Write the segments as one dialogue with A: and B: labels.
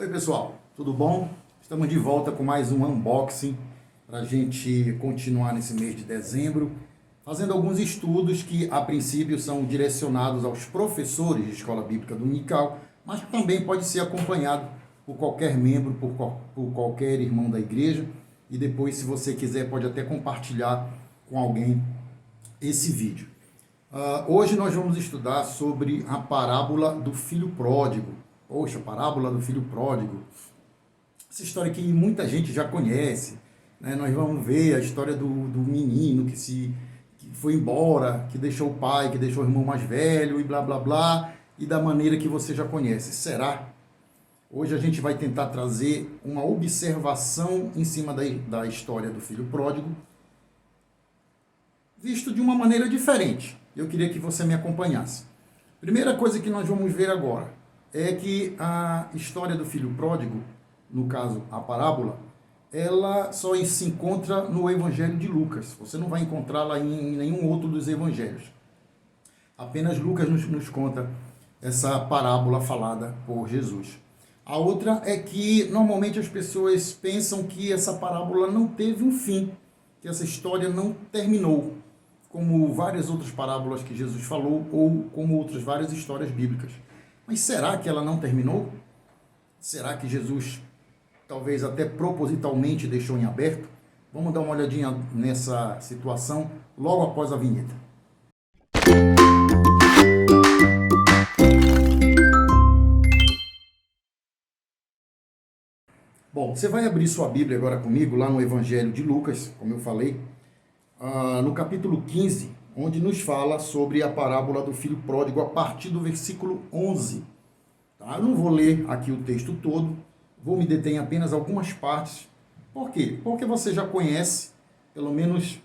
A: Oi pessoal, tudo bom? Estamos de volta com mais um unboxing para a gente continuar nesse mês de dezembro, fazendo alguns estudos que a princípio são direcionados aos professores de Escola Bíblica Dominical, mas que também pode ser acompanhado por qualquer membro, por qualquer irmão da igreja, e depois, se você quiser, pode até compartilhar com alguém esse vídeo. Hoje nós vamos estudar sobre a parábola do filho pródigo. Poxa, a parábola do filho pródigo. Essa história que muita gente já conhece, né? Nós vamos ver a história do menino que foi embora, que deixou o pai, que deixou o irmão mais velho e blá blá blá, e da maneira que você já conhece. Será? Hoje a gente vai tentar trazer uma observação em cima da história do filho pródigo, visto de uma maneira diferente. Eu queria que você me acompanhasse. Primeira coisa que nós vamos ver agora é que a história do filho pródigo, no caso a parábola, ela só se encontra no Evangelho de Lucas. Você não vai encontrá-la em nenhum outro dos evangelhos. Apenas Lucas nos conta essa parábola falada por Jesus. A outra é que normalmente as pessoas pensam que essa parábola não teve um fim, que essa história não terminou, como várias outras parábolas que Jesus falou, ou como outras várias histórias bíblicas. Mas será que ela não terminou? Será que Jesus, talvez até propositalmente, deixou em aberto? Vamos dar uma olhadinha nessa situação logo após a vinheta. Bom, você vai abrir sua Bíblia agora comigo, lá no Evangelho de Lucas, como eu falei, no capítulo 15, onde nos fala sobre a parábola do filho pródigo a partir do versículo 11. Tá? Eu não vou ler aqui o texto todo, vou me deter em apenas algumas partes. Por quê? Porque você já conhece, pelo menos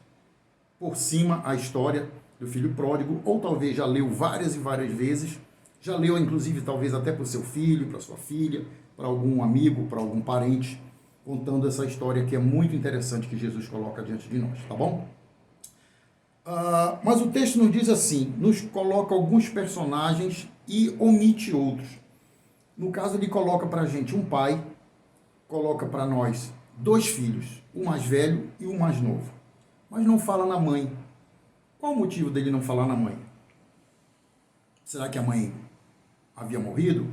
A: por cima, a história do filho pródigo, ou talvez já leu várias e várias vezes, já leu inclusive talvez até para o seu filho, para sua filha, para algum amigo, para algum parente, contando essa história que é muito interessante que Jesus coloca diante de nós, tá bom? Mas o texto nos diz assim, nos coloca alguns personagens e omite outros. No caso, ele coloca para a gente um pai, coloca para nós dois filhos, o mais velho e o mais novo. Mas não fala na mãe. Qual o motivo dele não falar na mãe? Será que a mãe havia morrido?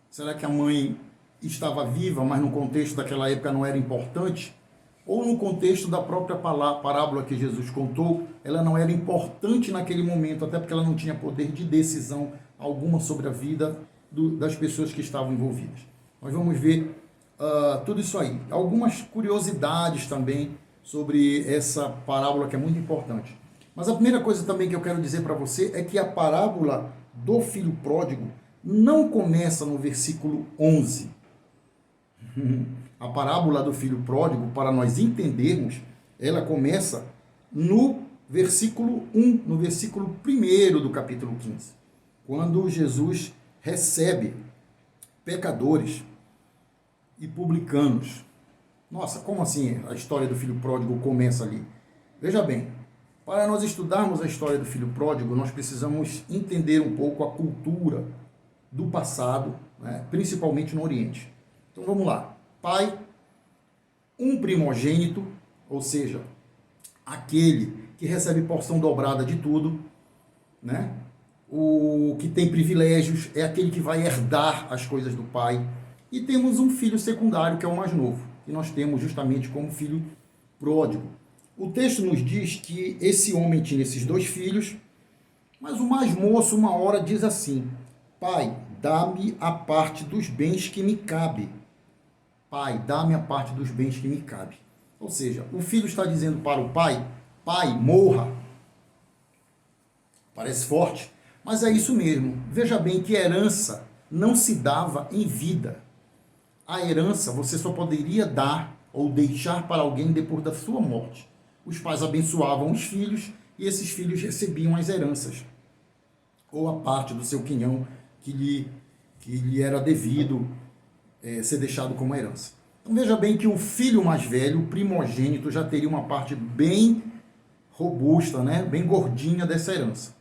A: Será que a mãe estava viva, mas no contexto daquela época não era importante? Ou no contexto da própria parábola que Jesus contou, ela não era importante naquele momento, até porque ela não tinha poder de decisão alguma sobre a vida das pessoas que estavam envolvidas. Nós vamos ver tudo isso aí. Algumas curiosidades também sobre essa parábola que é muito importante. Mas a primeira coisa também que eu quero dizer para você é que a parábola do filho pródigo não começa no versículo 11. A parábola do filho pródigo, para nós entendermos, ela começa no versículo 1, no versículo 1 do capítulo 15, quando Jesus recebe pecadores e publicanos. Nossa, como assim a história do filho pródigo começa ali? Veja bem, para nós estudarmos a história do filho pródigo, nós precisamos entender um pouco a cultura do passado, né, principalmente no Oriente. Então vamos lá. Pai, um primogênito, ou seja, aquele que recebe porção dobrada de tudo, né? O que tem privilégios, é aquele que vai herdar as coisas do pai. E temos um filho secundário, que é o mais novo, que nós temos justamente como filho pródigo. O texto nos diz que esse homem tinha esses dois filhos, mas o mais moço, uma hora, diz assim: Pai, dá-me a parte dos bens que me cabe. Pai, dá-me a parte dos bens que me cabe. Ou seja, o filho está dizendo para o pai: Pai, morra. Parece forte, mas é isso mesmo. Veja bem que herança não se dava em vida. A herança você só poderia dar ou deixar para alguém depois da sua morte. Os pais abençoavam os filhos e esses filhos recebiam as heranças, ou a parte do seu quinhão que lhe era devido ser deixado como herança. Então veja bem que o filho mais velho, o primogênito, já teria uma parte bem robusta, né? Bem gordinha dessa herança.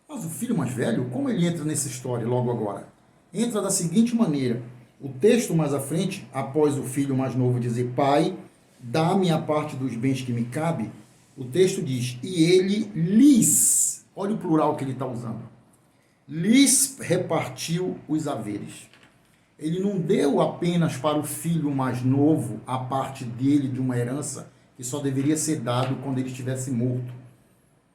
A: Mas o filho mais velho, como ele entra nessa história logo agora? Entra da seguinte maneira: O texto mais à frente, após o filho mais novo dizer, pai, dá-me a parte dos bens que me cabe, o texto diz, e ele lhes, olha o plural que ele está usando, lhes repartiu os haveres. Ele não deu apenas para o filho mais novo a parte dele de uma herança que só deveria ser dado quando ele estivesse morto.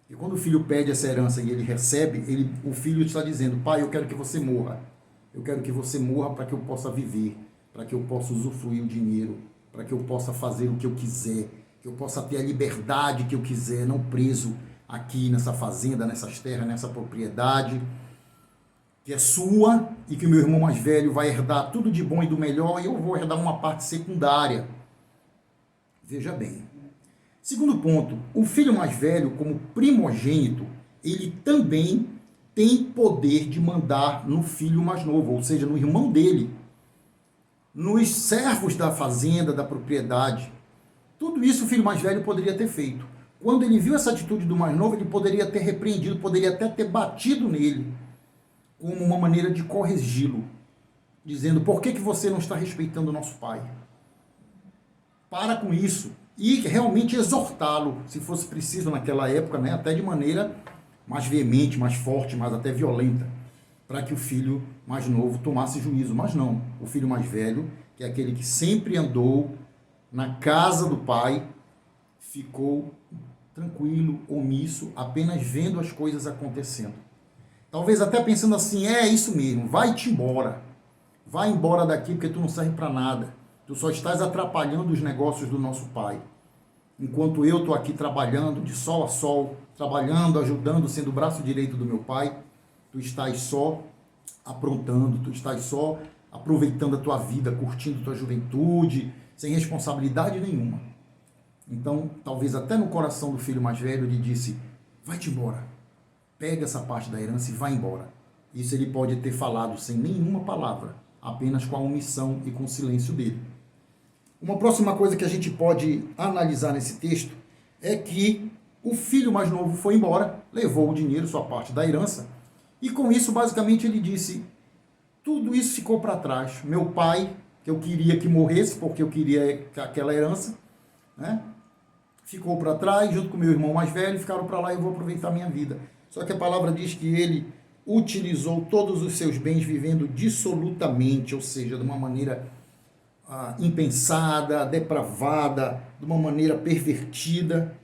A: E quando o filho pede essa herança e ele recebe, o filho está dizendo, pai, eu quero que você morra. Eu quero que você morra para que eu possa viver, para que eu possa usufruir o dinheiro, para que eu possa fazer o que eu quiser, que eu possa ter a liberdade que eu quiser, não preso aqui nessa fazenda, nessas terras, nessa propriedade, que é sua e que o meu irmão mais velho vai herdar tudo de bom e do melhor e eu vou herdar uma parte secundária. Veja bem. Segundo ponto, o filho mais velho, como primogênito, ele também tem poder de mandar no filho mais novo, ou seja, no irmão dele, nos servos da fazenda, da propriedade. Tudo isso o filho mais velho poderia ter feito. Quando ele viu essa atitude do mais novo, ele poderia ter repreendido, poderia até ter batido nele, como uma maneira de corrigi-lo, dizendo, por que você não está respeitando o nosso pai? Para com isso. E realmente exortá-lo, se fosse preciso naquela época, né, até de maneira mais veemente, mais forte, mais até violenta, para que o filho mais novo tomasse juízo. Mas não, o filho mais velho, que é aquele que sempre andou na casa do pai, ficou tranquilo, omisso, apenas vendo as coisas acontecendo. Talvez até pensando assim, é isso mesmo, vai-te embora. Vai embora daqui porque tu não serve para nada. Tu só estás atrapalhando os negócios do nosso pai. Enquanto eu estou aqui trabalhando de sol a sol, trabalhando, ajudando, sendo o braço direito do meu pai, tu estás só aprontando, tu estás só aproveitando a tua vida, curtindo tua juventude, sem responsabilidade nenhuma. Então, talvez até no coração do filho mais velho ele disse, vai-te embora, pega essa parte da herança e vai embora. Isso ele pode ter falado sem nenhuma palavra, apenas com a omissão e com o silêncio dele. Uma próxima coisa que a gente pode analisar nesse texto é que o filho mais novo foi embora, levou o dinheiro, sua parte da herança, e com isso, basicamente, ele disse, tudo isso ficou para trás. Meu pai, que eu queria que morresse, porque eu queria aquela herança, né, ficou para trás, junto com meu irmão mais velho, ficaram para lá e eu vou aproveitar a minha vida. Só que a palavra diz que ele utilizou todos os seus bens vivendo dissolutamente, ou seja, de uma maneira impensada, depravada, de uma maneira pervertida.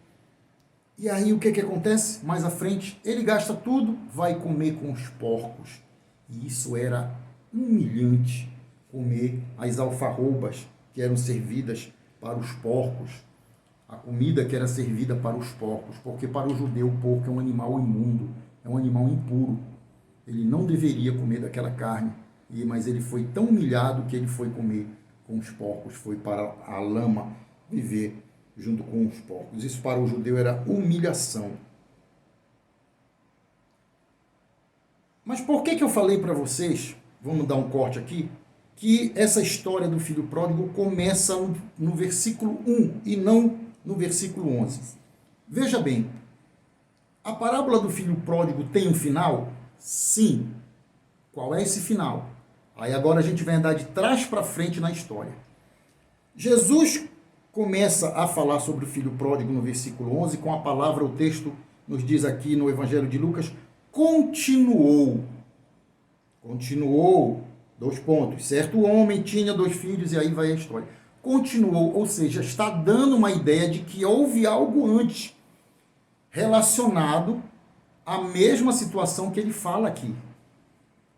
A: E aí o que acontece? Mais à frente, ele gasta tudo, vai comer com os porcos. E isso era humilhante, comer as alfarrobas que eram servidas para os porcos, a comida que era servida para os porcos, porque para o judeu o porco é um animal imundo, é um animal impuro. Ele não deveria comer daquela carne, mas ele foi tão humilhado que ele foi comer com os porcos, foi para a lama viver junto com os porcos. Isso para o judeu era humilhação. Mas por que eu falei para vocês, vamos dar um corte aqui, que essa história do filho pródigo começa no versículo 1 e não no versículo 11? Veja bem, a parábola do filho pródigo tem um final? Sim. Qual é esse final? Aí agora a gente vai andar de trás para frente na história. Jesus começa a falar sobre o filho pródigo no versículo 11, com a palavra, o texto nos diz aqui no Evangelho de Lucas, continuou, 2 pontos, certo homem tinha 2 filhos, e aí vai a história. Continuou, ou seja, está dando uma ideia de que houve algo antes, relacionado à mesma situação que ele fala aqui.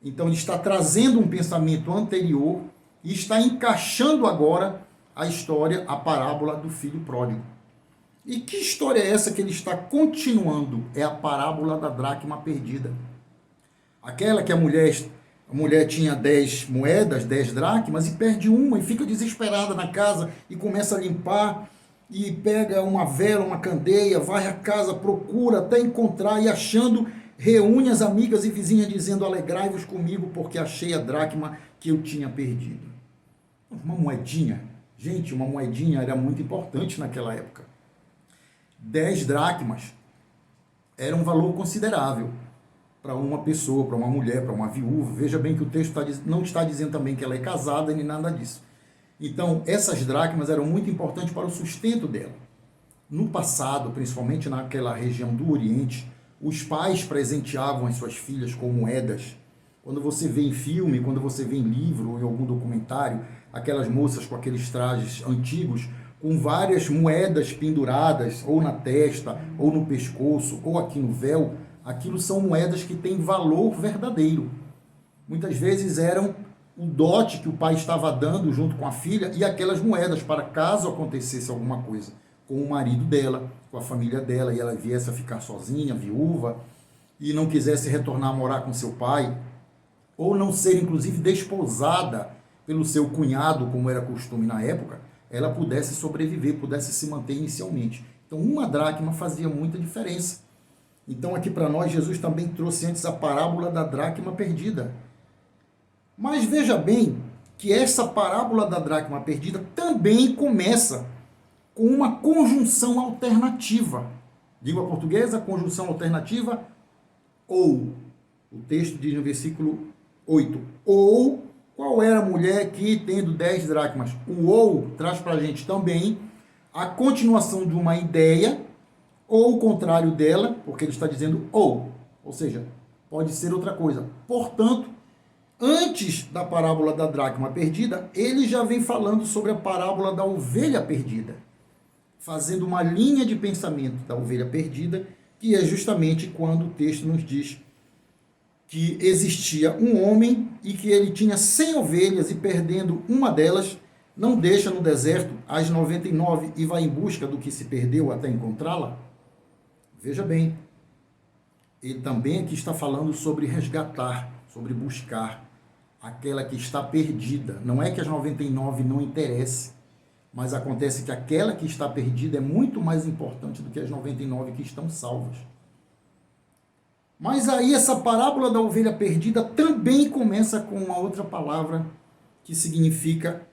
A: Então ele está trazendo um pensamento anterior e está encaixando agora a história, a parábola do filho pródigo. E que história é essa que ele está continuando? É a parábola da dracma perdida. Aquela que a mulher tinha 10 moedas, 10 dracmas, e perde uma e fica desesperada na casa e começa a limpar e pega uma vela, uma candeia, vai à casa, procura até encontrar e achando, reúne as amigas e vizinhas dizendo, alegrai-vos comigo porque achei a dracma que eu tinha perdido. Uma moedinha. Gente, uma moedinha era muito importante naquela época. 10 dracmas era um valor considerável. para uma pessoa, para uma mulher, para uma viúva. Veja bem que o texto não está dizendo também que ela é casada, nem nada disso. Então, essas dracmas eram muito importantes para o sustento dela. No passado, principalmente naquela região do Oriente, os pais presenteavam as suas filhas com moedas. Quando você vê em filme, quando você vê em livro ou em algum documentário, aquelas moças com aqueles trajes antigos, com várias moedas penduradas, ou na testa, ou no pescoço, ou aqui no véu, aquilo são moedas que têm valor verdadeiro. Muitas vezes eram o dote que o pai estava dando junto com a filha e aquelas moedas para caso acontecesse alguma coisa com o marido dela, com a família dela, e ela viesse a ficar sozinha, viúva, e não quisesse retornar a morar com seu pai, ou não ser inclusive desposada pelo seu cunhado, como era costume na época, ela pudesse sobreviver, pudesse se manter inicialmente. Então, uma dracma fazia muita diferença. Então, aqui para nós, Jesus também trouxe antes a parábola da dracma perdida. Mas veja bem que essa parábola da dracma perdida também começa com uma conjunção alternativa. Língua portuguesa, conjunção alternativa, ou. O texto diz no versículo 8, ou qual era a mulher que, tendo 10 dracmas? O ou traz para a gente também a continuação de uma ideia, ou o contrário dela, porque ele está dizendo ou seja, pode ser outra coisa. Portanto, antes da parábola da dracma perdida, ele já vem falando sobre a parábola da ovelha perdida, fazendo uma linha de pensamento da ovelha perdida, que é justamente quando o texto nos diz que existia um homem e que ele tinha 100 ovelhas e perdendo uma delas, não deixa no deserto as 99 e vai em busca do que se perdeu até encontrá-la? Veja bem, ele também aqui está falando sobre resgatar, sobre buscar aquela que está perdida. Não é que as 99 não interessem, mas acontece que aquela que está perdida é muito mais importante do que as 99 que estão salvas. Mas aí essa parábola da ovelha perdida também começa com uma outra palavra que significa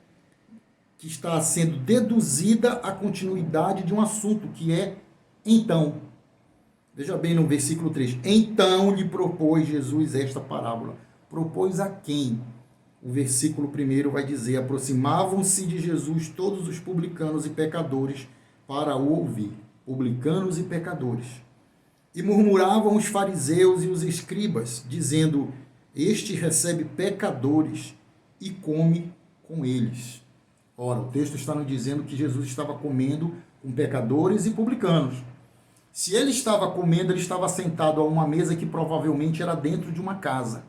A: que está sendo deduzida a continuidade de um assunto, que é então. Veja bem no versículo 3. Então lhe propôs Jesus esta parábola. Propôs a quem? O versículo 1 vai dizer: aproximavam-se de Jesus todos os publicanos e pecadores para o ouvir. Publicanos e pecadores. E murmuravam os fariseus e os escribas, dizendo: este recebe pecadores e come com eles. Ora, o texto está nos dizendo que Jesus estava comendo com pecadores e publicanos. Se ele estava comendo, ele estava sentado a uma mesa que provavelmente era dentro de uma casa.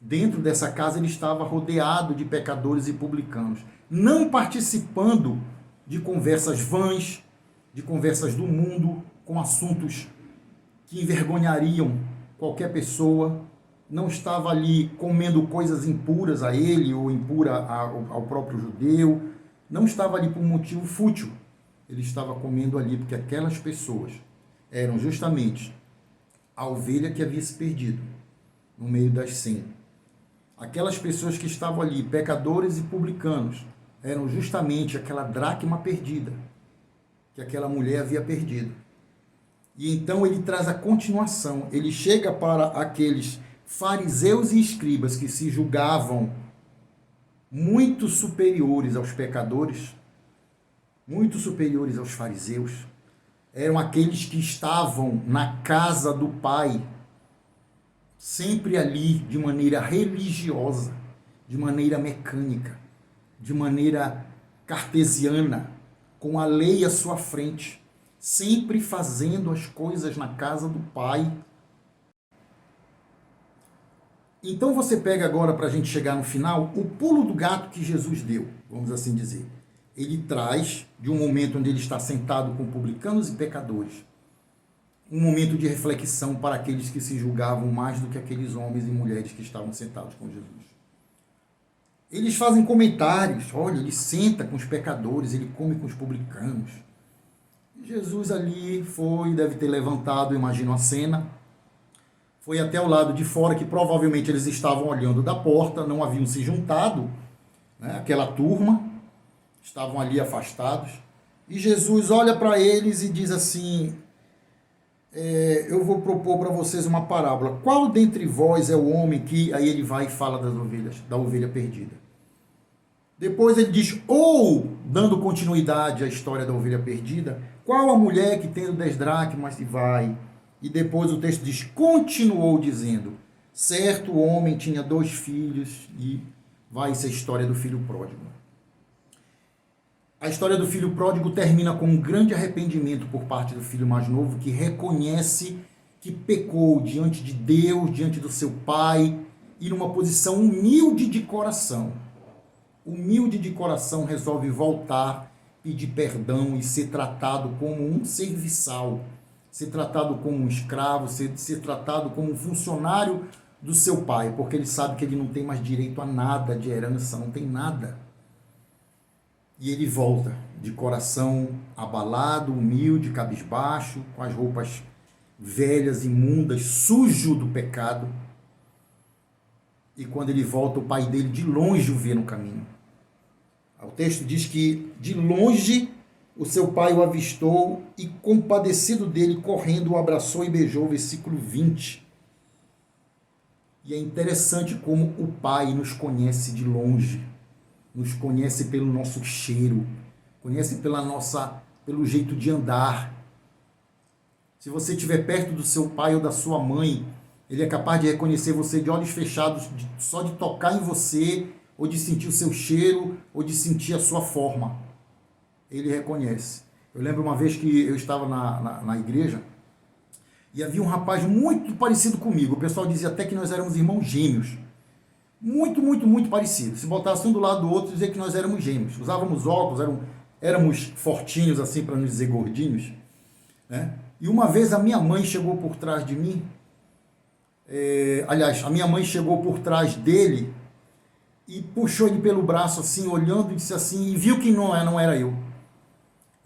A: Dentro dessa casa ele estava rodeado de pecadores e publicanos, não participando de conversas vãs, de conversas do mundo, com assuntos que envergonhariam qualquer pessoa. Não estava ali comendo coisas impuras a ele ou impura ao próprio judeu. Não estava ali por um motivo fútil. Ele estava comendo ali porque aquelas pessoas eram justamente a ovelha que havia se perdido no meio das 100. Aquelas pessoas que estavam ali, pecadores e publicanos, eram justamente aquela dracma perdida que aquela mulher havia perdido. E então ele traz a continuação. Ele chega para aqueles fariseus e escribas que se julgavam muito superiores aos pecadores, muito superiores aos fariseus. Eram aqueles que estavam na casa do Pai, sempre ali de maneira religiosa, de maneira mecânica, de maneira cartesiana, com a lei à sua frente, sempre fazendo as coisas na casa do Pai. Então você pega agora, para a gente chegar no final, o pulo do gato que Jesus deu, vamos assim dizer. Ele traz de um momento onde ele está sentado com publicanos e pecadores, um momento de reflexão para aqueles que se julgavam mais do que aqueles homens e mulheres que estavam sentados com Jesus. Eles fazem comentários, olha, ele senta com os pecadores, ele come com os publicanos. Jesus ali foi, deve ter levantado, imagino a cena, foi até o lado de fora, que provavelmente eles estavam olhando da porta, não haviam se juntado, né, aquela turma, estavam ali afastados, e Jesus olha para eles e diz assim: eu vou propor para vocês uma parábola. Qual dentre vós é o homem que... Aí ele vai e fala das ovelhas, da ovelha perdida. Depois ele diz, ou, dando continuidade à história da ovelha perdida, qual a mulher que tendo 10 dracmas e vai? E depois o texto diz, continuou dizendo, certo homem tinha 2 filhos, e vai ser a história do filho pródigo. A história do filho pródigo termina com um grande arrependimento por parte do filho mais novo, que reconhece que pecou diante de Deus, diante do seu pai, e numa posição humilde de coração. Humilde de coração, resolve voltar, pedir perdão e ser tratado como um serviçal, ser tratado como um escravo, ser tratado como um funcionário do seu pai, porque ele sabe que ele não tem mais direito a nada de herança, não tem nada. E ele volta de coração abalado, humilde, cabisbaixo, com as roupas velhas, imundas, sujo do pecado. E quando ele volta, o pai dele de longe o vê no caminho. O texto diz que de longe o seu pai o avistou e, compadecido dele, correndo, o abraçou e beijou, versículo 20. E é interessante como o pai nos conhece de longe, nos conhece pelo nosso cheiro, conhece pelo jeito de andar. Se você estiver perto do seu pai ou da sua mãe, ele é capaz de reconhecer você de olhos fechados, só de tocar em você, ou de sentir o seu cheiro, ou de sentir a sua forma. Ele reconhece. Eu lembro uma vez que eu estava na igreja, e havia um rapaz muito parecido comigo. O pessoal dizia até que nós éramos irmãos gêmeos. Muito, muito, muito parecidos. Se botasse um do lado do outro, dizia que nós éramos gêmeos. Usávamos óculos, éramos fortinhos, assim, para não dizer gordinhos, né? E uma vez a minha mãe chegou por trás de mim, a minha mãe chegou por trás dele e puxou ele pelo braço, assim, olhando, e disse assim, e viu que não era eu.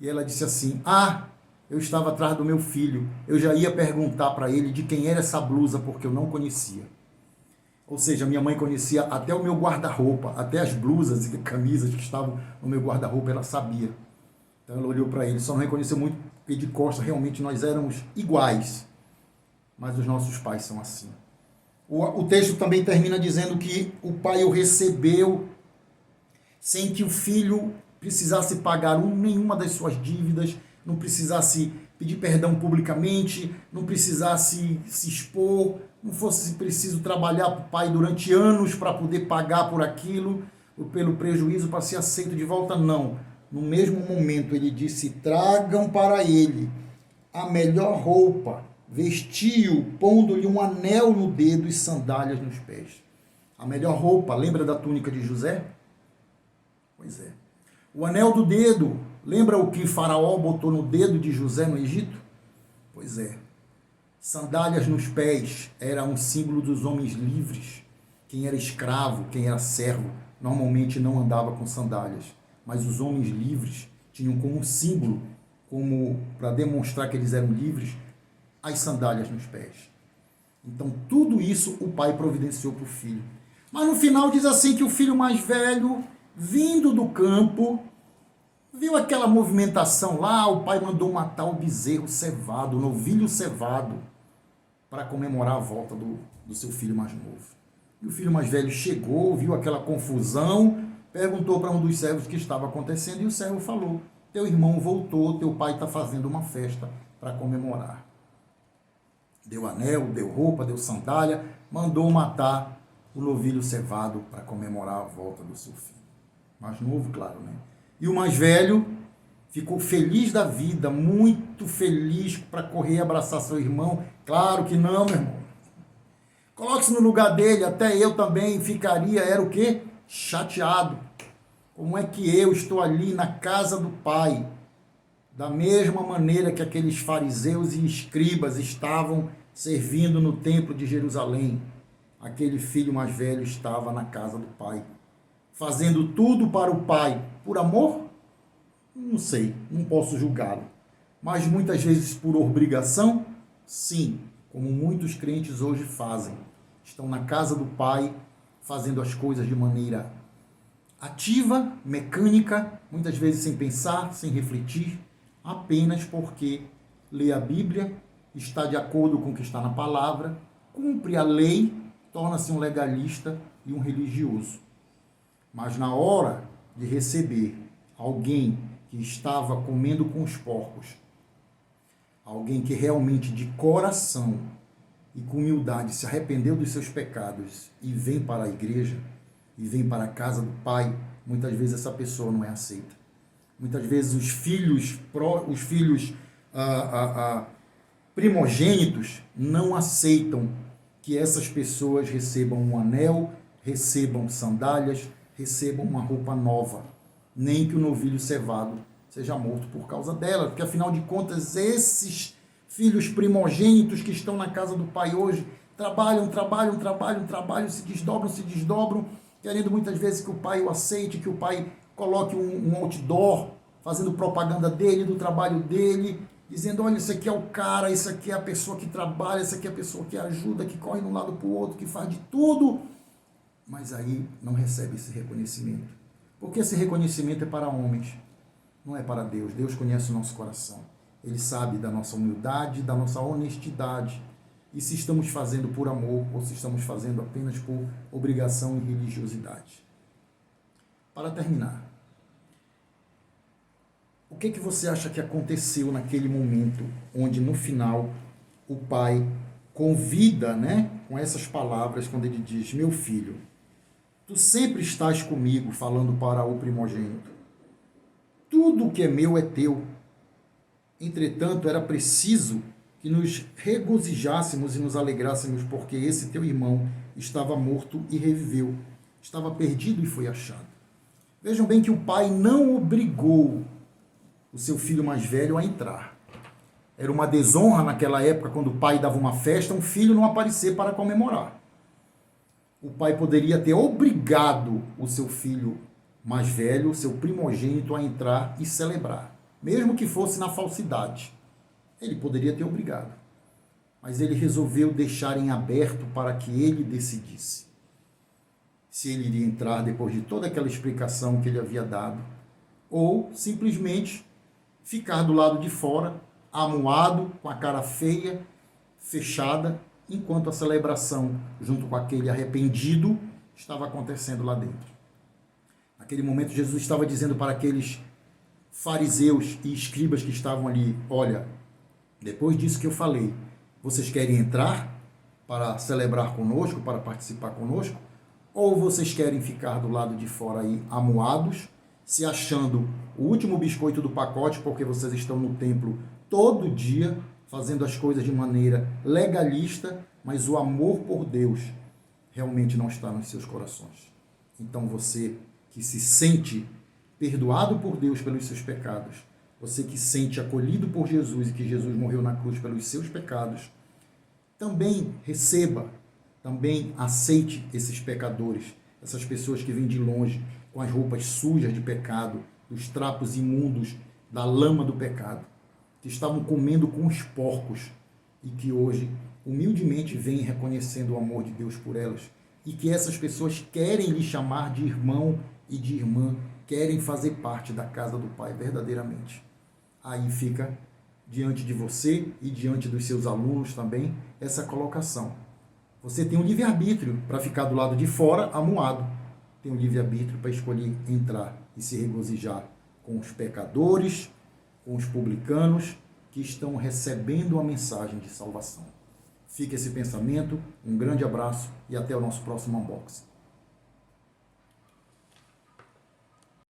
A: E ela disse assim, eu estava atrás do meu filho, eu já ia perguntar para ele de quem era essa blusa, porque eu não conhecia. Ou seja, minha mãe conhecia até o meu guarda-roupa, até as blusas e camisas que estavam no meu guarda-roupa, ela sabia. Então ela olhou para ele, só não reconheceu muito, porque de costas realmente nós éramos iguais. Mas os nossos pais são assim. O texto também termina dizendo que o pai o recebeu sem que o filho precisasse pagar nenhuma das suas dívidas, não precisasse pedir perdão publicamente, não precisasse se expor, não fosse preciso trabalhar para o pai durante anos para poder pagar por aquilo, pelo prejuízo, para ser aceito de volta, não. No mesmo momento ele disse, tragam para ele a melhor roupa, vestiu, pondo-lhe um anel no dedo e sandálias nos pés. A melhor roupa, lembra da túnica de José? Pois é. O anel do dedo, lembra o que Faraó botou no dedo de José no Egito? Pois é. Sandálias nos pés era um símbolo dos homens livres. Quem era escravo, quem era servo, normalmente não andava com sandálias. Mas os homens livres tinham como símbolo, como para demonstrar que eles eram livres, as sandálias nos pés. Então, tudo isso o pai providenciou para o filho. Mas no final diz assim que o filho mais velho, vindo do campo, viu aquela movimentação lá, o pai mandou matar o bezerro cevado, o novilho cevado, para comemorar a volta do seu filho mais novo. E o filho mais velho chegou, viu aquela confusão, perguntou para um dos servos o que estava acontecendo, e o servo falou, teu irmão voltou, teu pai está fazendo uma festa para comemorar. Deu anel, deu roupa, deu sandália, mandou matar o novilho cevado para comemorar a volta do seu filho. Mais novo, claro, né? E o mais velho ficou feliz da vida, muito feliz para correr e abraçar seu irmão. Claro que não, meu irmão. Coloque-se no lugar dele, até eu também ficaria, era o quê? Chateado. Como é que eu estou ali na casa do pai, da mesma maneira que aqueles fariseus e escribas estavam servindo no templo de Jerusalém? Aquele filho mais velho estava na casa do pai, fazendo tudo para o pai. Por amor? Não sei, não posso julgá-lo. Mas muitas vezes por obrigação? Sim, como muitos crentes hoje fazem. Estão na casa do pai, fazendo as coisas de maneira ativa, mecânica, muitas vezes sem pensar, sem refletir, apenas porque lê a Bíblia, está de acordo com o que está na palavra, cumpre a lei, torna-se um legalista e um religioso. Mas na hora de receber alguém que estava comendo com os porcos, alguém que realmente de coração e com humildade se arrependeu dos seus pecados e vem para a igreja, e vem para a casa do Pai, muitas vezes essa pessoa não é aceita. Muitas vezes os filhos primogênitos não aceitam que essas pessoas recebam um anel, recebam sandálias, recebam uma roupa nova, nem que o novilho cevado seja morto por causa dela, porque afinal de contas esses filhos primogênitos que estão na casa do Pai hoje trabalham, se desdobram, querendo muitas vezes que o Pai o aceite, que o Pai coloque um outdoor, fazendo propaganda dele, do trabalho dele, dizendo, olha, isso aqui é o cara, isso aqui é a pessoa que trabalha, isso aqui é a pessoa que ajuda, que corre de um lado para o outro, que faz de tudo, mas aí não recebe esse reconhecimento. Porque esse reconhecimento é para homens, não é para Deus. Deus conhece o nosso coração. Ele sabe da nossa humildade, da nossa honestidade, e se estamos fazendo por amor ou se estamos fazendo apenas por obrigação e religiosidade. Para terminar, o que você acha que aconteceu naquele momento onde no final o pai convida, com essas palavras, quando ele diz, meu filho, tu sempre estás comigo, falando para o primogênito. Tudo o que é meu é teu. Entretanto, era preciso que nos regozijássemos e nos alegrássemos, porque esse teu irmão estava morto e reviveu, estava perdido e foi achado. Vejam bem que o pai não obrigou o seu filho mais velho a entrar. Era uma desonra naquela época, quando o pai dava uma festa, um filho não aparecer para comemorar. O pai poderia ter obrigado o seu filho mais velho, seu primogênito, a entrar e celebrar, mesmo que fosse na falsidade. Ele poderia ter obrigado, mas ele resolveu deixar em aberto para que ele decidisse se ele iria entrar depois de toda aquela explicação que ele havia dado, ou simplesmente ficar do lado de fora, amuado, com a cara feia, fechada, enquanto a celebração, junto com aquele arrependido, estava acontecendo lá dentro. Naquele momento, Jesus estava dizendo para aqueles fariseus e escribas que estavam ali, olha, depois disso que eu falei, vocês querem entrar para celebrar conosco, para participar conosco, ou vocês querem ficar do lado de fora aí, amuados, se achando o último biscoito do pacote, porque vocês estão no templo todo dia, fazendo as coisas de maneira legalista, mas o amor por Deus realmente não está nos seus corações. Então você que se sente perdoado por Deus pelos seus pecados, você que se sente acolhido por Jesus e que Jesus morreu na cruz pelos seus pecados, também receba, também aceite esses pecadores, essas pessoas que vêm de longe, com as roupas sujas de pecado, dos trapos imundos, da lama do pecado, que estavam comendo com os porcos e que hoje, humildemente, vêm reconhecendo o amor de Deus por elas, e que essas pessoas querem lhe chamar de irmão e de irmã, querem fazer parte da casa do Pai verdadeiramente. Aí fica diante de você e diante dos seus alunos também essa colocação. Você tem um livre-arbítrio para ficar do lado de fora, amuado. Tem um livre-arbítrio para escolher entrar e se regozijar com os pecadores, com os publicanos que estão recebendo a mensagem de salvação. Fica esse pensamento, um grande abraço e até o nosso próximo unboxing.